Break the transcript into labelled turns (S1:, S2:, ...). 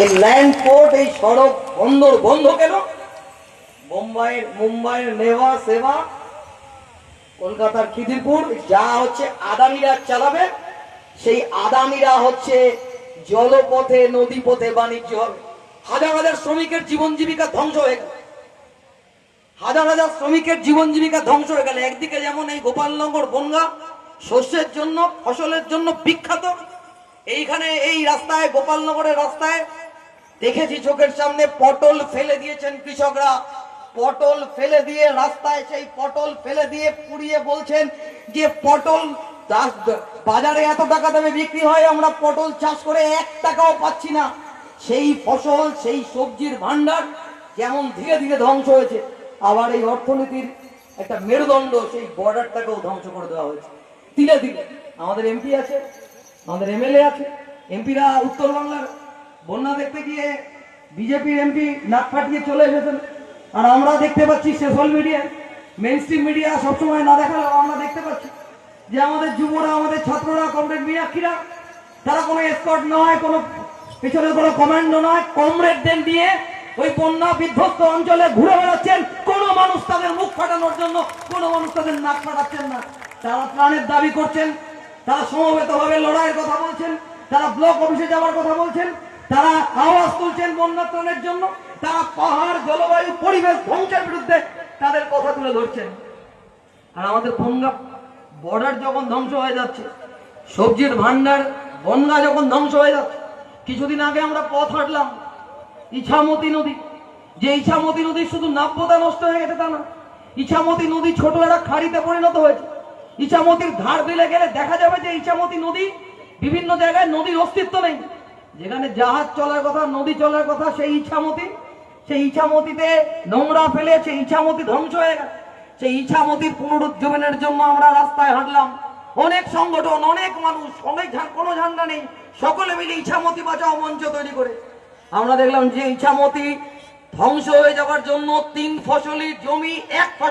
S1: এই land port, এই সড়ক বন্দর বন্ধ কেন? মুম্বাইয়ের নেওয়া সেবা, কলকাতার খিদিরপুর, যা হচ্ছে আদানিরা চালাবে, সেই আদানিরা হচ্ছে জলপথে নদীপথে বাণিজ্য হবে। হাজার হাজার শ্রমিকের জীবন জীবিকা ধ্বংস হয়ে গেল, হাজার হাজার শ্রমিকের জীবন জীবিকা ধ্বংস হয়ে গেল। একদিকে যেমন এই গোপালনগর বনগাঁ শস্যের জন্য, ফসলের জন্য বিখ্যাত, এইখানে এই রাস্তায়, গোপালনগরের রাস্তায় দেখেছি চোখের সামনে পটল ফেলে দিয়েছেন কৃষকরা, পটল ফেলে দিয়ে রাস্তায়, সেই পটল ফেলে দিয়ে পুড়িয়ে বলছেন যে পটল বাজারে এত টাকা দামে বিক্রি হয়, আমরা পটল চাষ করে 1 টাকাও পাচ্ছি না। সেই ফসল, সেই সবজির ভান্ডার যেমন ধীরে ধীরে ধ্বংস হয়েছে, আবার এই অর্থনীতির একটা মেরুদণ্ড, সেই বর্ডারটাকেও ধ্বংস করে দেওয়া হয়েছে ধীরে ধীরে। আমাদের এমপি আছে, আমাদের এমএলএ আছে, এমপিরা উত্তরবাংলার বন্যা দেখতে গিয়ে বিজেপির এমপি নাক ফাটিয়ে চলে এসেছেন, আর আমরা দেখতে পাচ্ছি social media, main stream media সবসময় না দেখালেও আমরা দেখতে পাচ্ছি যে আমাদের যুবরা, আমাদের ছাত্ররা, কমরেড মিয়াক্ষীরা, তারা কোনো এসকর্ট নয়, কোনো পিছনে কোনো কমান্ডো নয়, কমরেডদের নিয়ে ওই বন্যা বিধ্বস্ত অঞ্চলে ঘুরে বেড়াচ্ছেন। কোনো মানুষ তাদের মুখ ফাটানোর জন্য, কোনো মানুষ তাদের নাক ফাটাচ্ছেন না। তারা ত্রাণের দাবি করছেন, তারা সমবেতভাবে লড়াইয়ের কথা বলছেন, তারা ব্লক অফিসে যাওয়ার কথা বলছেন, তারা আওয়াজ তুলছেন বন্যা ত্রাণের জন্য, তারা পাহাড়, জলবায়ু, পরিবেশ ধ্বংসের বিরুদ্ধে তাদের কথা তুলে ধরছেন। আর আমাদের বনগাঁ বর্ডার যখন ধ্বংস হয়ে যাচ্ছে, সবজির ভান্ডার বনগাঁ যখন ধ্বংস হয়ে যাচ্ছে, কিছুদিন আগে আমরা পথ হাঁটলাম ইছামতি নদী, যে ইছামতি নদীর শুধু নাব্যতা নষ্ট হয়ে গেছে তা না, ইছামতি নদী ছোট একটা খাড়িতে পরিণত হয়েছে। ইছামতির ধার দিলে গেলে দেখা যাবে যে ইছামতি নদী বিভিন্ন জায়গায় নদীর অস্তিত্ব নেই। যেখানে জাহাজ চলার কথা, নদী চলার কথা, সেই ইছামতি, সেই ইছামতিতে নোংরা ফেলে সেই ইছামতি ধ্বংস হয়ে গেছে। সেই ইছামতির পুনরুজ্জীবনের জন্য আমরা রাস্তায় হাঁটলাম, অনেক সংগঠন, অনেক মানুষ, অনেক কোনো ঝান্ডা নেই, সকলে মিলে ইছামতি বাঁচাও মঞ্চ তৈরি করে আমরা দেখলাম যে ইছামতি ধ্বংস হয়ে যাওয়ার জন্য 3 ফসলি জমি 1 ফসল